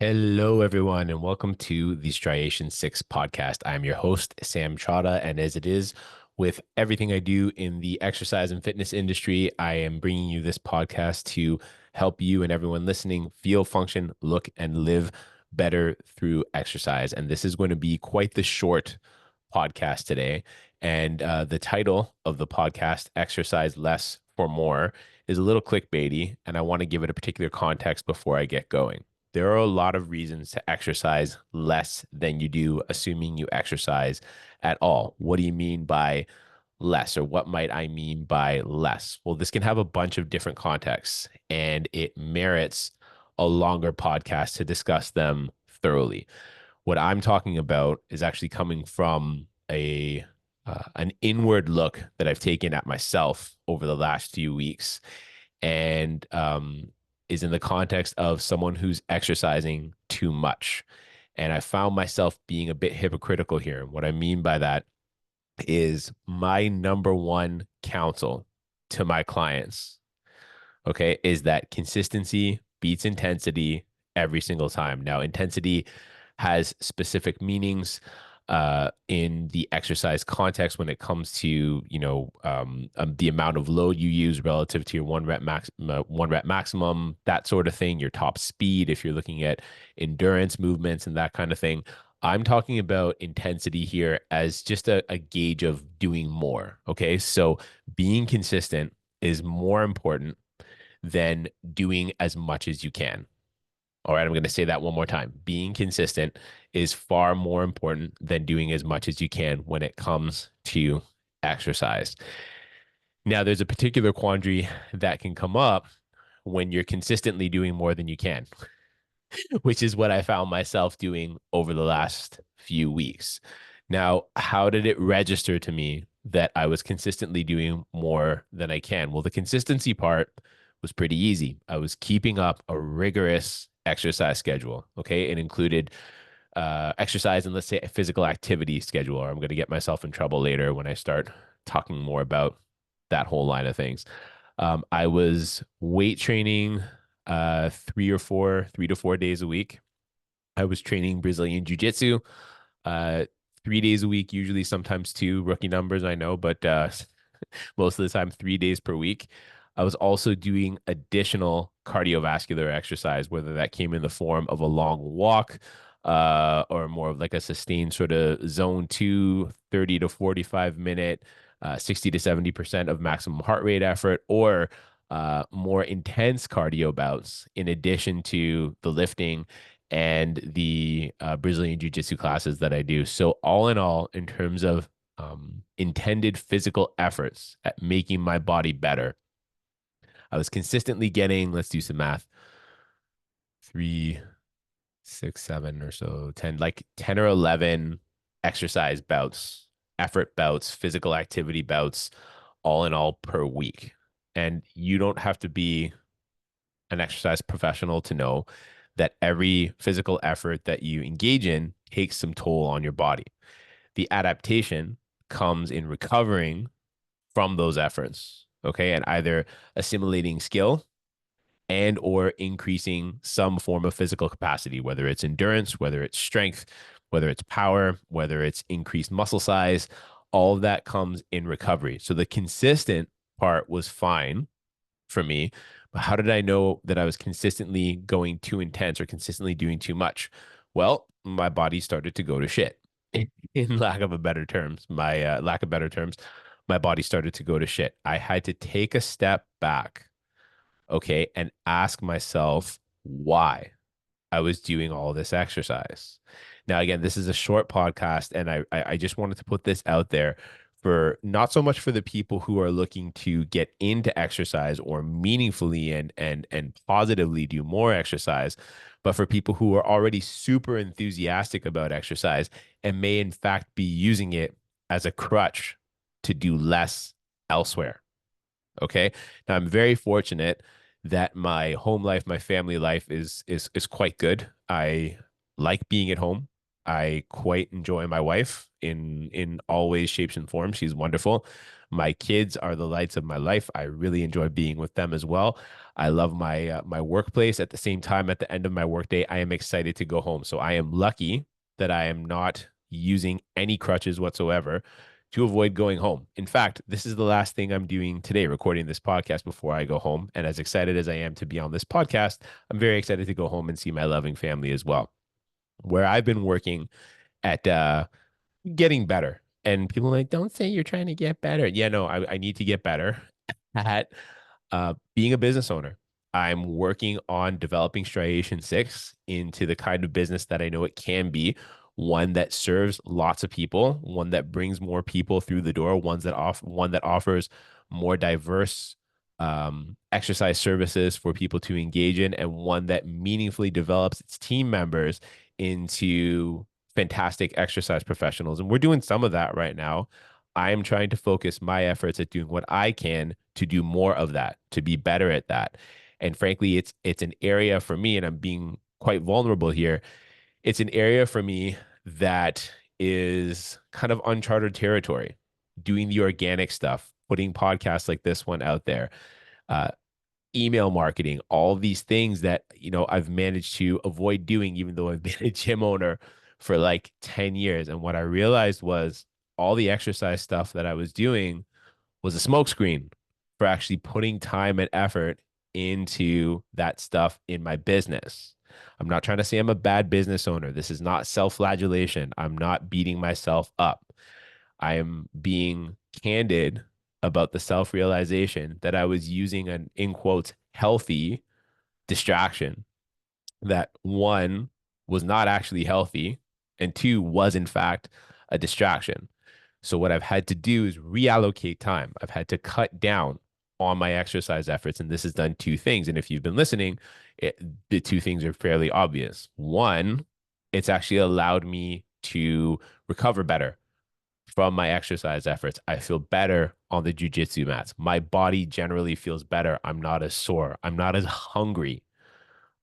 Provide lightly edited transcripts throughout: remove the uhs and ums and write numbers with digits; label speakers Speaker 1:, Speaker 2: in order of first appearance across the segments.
Speaker 1: Hello, everyone, and welcome to the Striation 6 podcast. I'm your host, Sam Chada, and as it is with everything I do in the exercise and fitness industry, I am bringing you this podcast to help you and everyone listening feel, function, look, and live better through exercise. And this is going to be quite the short podcast today. And the title of the podcast, Exercise Less for More, is a little clickbaity, and I want to give it a particular context before I get going. There are a lot of reasons to exercise less than you do, assuming you exercise at all. What do you mean by less, or what might I mean by less? Well, this can have a bunch of different contexts, and it merits a longer podcast to discuss them thoroughly. What I'm talking about is actually coming from an inward look that I've taken at myself over the last few weeks, and is in the context of someone who's exercising too much. And I found myself being a bit hypocritical here. What I mean by that is my number one counsel to my clients, okay, is that consistency beats intensity every single time. Now, intensity has specific meanings in the exercise context when it comes to the amount of load you use relative to your one rep maximum, that sort of thing, your top speed if you're looking at endurance movements and that kind of thing. I'm talking about intensity here as just a gauge of doing more. Okay, so being consistent is more important than doing as much as you can. All right, I'm going to say that one more time. Being consistent is far more important than doing as much as you can when it comes to exercise. Now, there's a particular quandary that can come up when you're consistently doing more than you can, which is what I found myself doing over the last few weeks. Now, how did it register to me that I was consistently doing more than I can? Well, the consistency part was pretty easy. I was keeping up a rigorous exercise schedule. Okay. It included exercise and, let's say, a physical activity schedule, or I'm going to get myself in trouble later when I start talking more about that whole line of things. I was weight training 3 to 4 days a week. I was training Brazilian Jiu Jitsu 3 days a week, usually sometimes two, rookie numbers, I know, but most of the time, 3 days per week. I was also doing additional cardiovascular exercise, whether that came in the form of a long walk or more of like a sustained sort of zone two, 30 to 45 minute, 60 to 70% of maximum heart rate effort, or more intense cardio bouts in addition to the lifting and the Brazilian Jiu Jitsu classes that I do. So, all in all, in terms of intended physical efforts at making my body better, I was consistently getting, let's do some math, three, six, seven or so, 10, like 10 or 11 exercise bouts, effort bouts, physical activity bouts, all in all per week. And you don't have to be an exercise professional to know that every physical effort that you engage in takes some toll on your body. The adaptation comes in recovering from those efforts, okay, and either assimilating skill and or increasing some form of physical capacity, whether it's endurance, whether it's strength, whether it's power, whether it's increased muscle size. All of that comes in recovery. So the consistent part was fine for me, but how did I know that I was consistently going too intense or consistently doing too much? Well, my body started to go to shit. In lack of a better terms, my lack of better terms, my body started to go to shit. I had to take a step back, okay, and ask myself why I was doing all this exercise. Now, again, this is a short podcast, and I just wanted to put this out there for not so much for the people who are looking to get into exercise or meaningfully and positively do more exercise, but for people who are already super enthusiastic about exercise and may in fact be using it as a crutch to do less elsewhere. Okay. Now I'm very fortunate that my home life, my family life is quite good. I like being at home. I quite enjoy my wife in all ways, shapes, and forms. She's wonderful. My kids are the lights of my life. I really enjoy being with them as well. I love my workplace. At the same time, at the end of my workday, I am excited to go home. So I am lucky that I am not using any crutches whatsoever to avoid going home. In fact, this is the last thing I'm doing today, recording this podcast before I go home. And as excited as I am to be on this podcast, I'm very excited to go home and see my loving family as well. Where I've been working at getting better. And people are like, don't say you're trying to get better. Yeah, no, I need to get better at being a business owner. I'm working on developing Striation 6 into the kind of business that I know it can be, one that serves lots of people, one that brings more people through the door, one that offers more diverse exercise services for people to engage in, and one that meaningfully develops its team members into fantastic exercise professionals. And we're doing some of that right now. I am trying to focus my efforts at doing what I can to do more of that, to be better at that. And frankly, it's an area for me, and I'm being quite vulnerable here. It's an area for me that is kind of uncharted territory. Doing the organic stuff, putting podcasts like this one out there, uh, email marketing, all of these things that, I've managed to avoid doing, even though I've been a gym owner for like 10 years. And what I realized was all the exercise stuff that I was doing was a smokescreen for actually putting time and effort into that stuff in my business. I'm not trying to say I'm a bad business owner. This is not self-flagellation. I'm not beating myself up. I am being candid about the self-realization that I was using an, in quotes, healthy distraction that, one, was not actually healthy, and two, was in fact a distraction. So what I've had to do is reallocate time. I've had to cut down on my exercise efforts, and this has done two things. And if you've been listening, the two things are fairly obvious. One, it's actually allowed me to recover better from my exercise efforts. I feel better on the jujitsu mats. My body generally feels better. I'm not as sore. I'm not as hungry.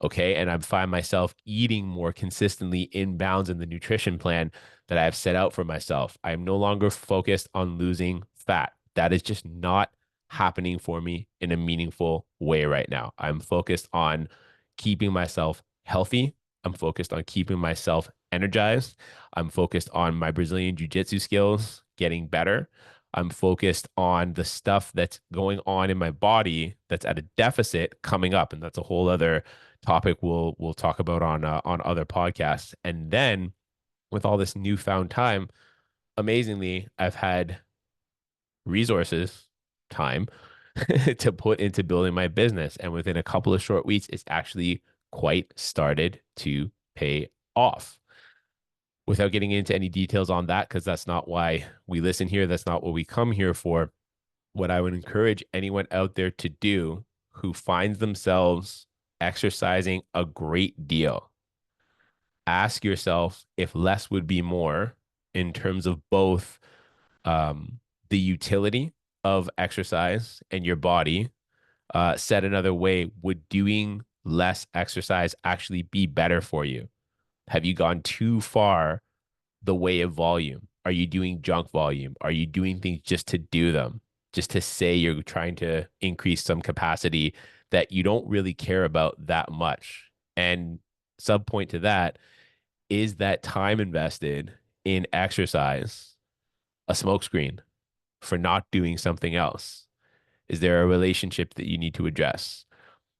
Speaker 1: Okay. And I find myself eating more consistently in bounds in the nutrition plan that I have set out for myself. I am no longer focused on losing fat. That is just not happening for me in a meaningful way right now. I'm focused on keeping myself healthy. I'm focused on keeping myself energized. I'm focused on my Brazilian Jiu Jitsu skills getting better. I'm focused on the stuff that's going on in my body that's at a deficit coming up. And that's a whole other topic we'll talk about on other podcasts. And then with all this newfound time, amazingly, I've had resources, time to put into building my business. And within a couple of short weeks, it's actually quite started to pay off. Without getting into any details on that, because that's not why we listen here, that's not what we come here for. What I would encourage anyone out there to do who finds themselves exercising a great deal, ask yourself if less would be more in terms of both the utility of exercise and your body. Said another way, would doing less exercise actually be better for you? Have you gone too far the way of volume? Are you doing junk volume? Are you doing things just to do them? Just to say you're trying to increase some capacity that you don't really care about that much? And sub point to that, is that time invested in exercise a smokescreen for not doing something else? Is there a relationship that you need to address?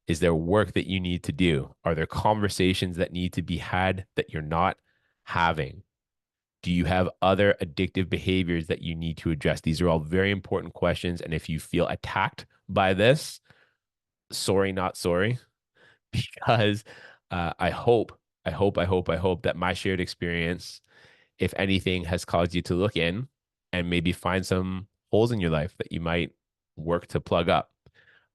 Speaker 1: Is there work that you need to do? Are there conversations that need to be had that you're not having? Do you have other addictive behaviors that you need to address? These are all very important questions. And if you feel attacked by this, sorry, not sorry, because I hope that my shared experience, if anything, has caused you to look in and maybe find some holes in your life that you might work to plug up.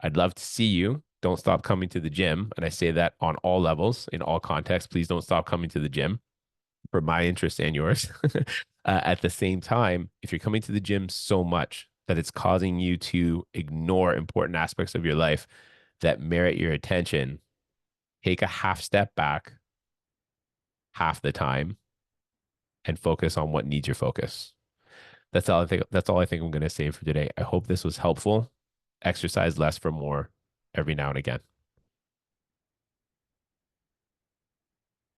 Speaker 1: I'd love to see you. Don't stop coming to the gym. And I say that on all levels, in all contexts. Please don't stop coming to the gym for my interest and yours. At the same time, if you're coming to the gym so much that it's causing you to ignore important aspects of your life that merit your attention, take a half step back half the time and focus on what needs your focus. That's all I think. That's all I think I'm going to say for today. I hope this was helpful. Exercise less for more every now and again.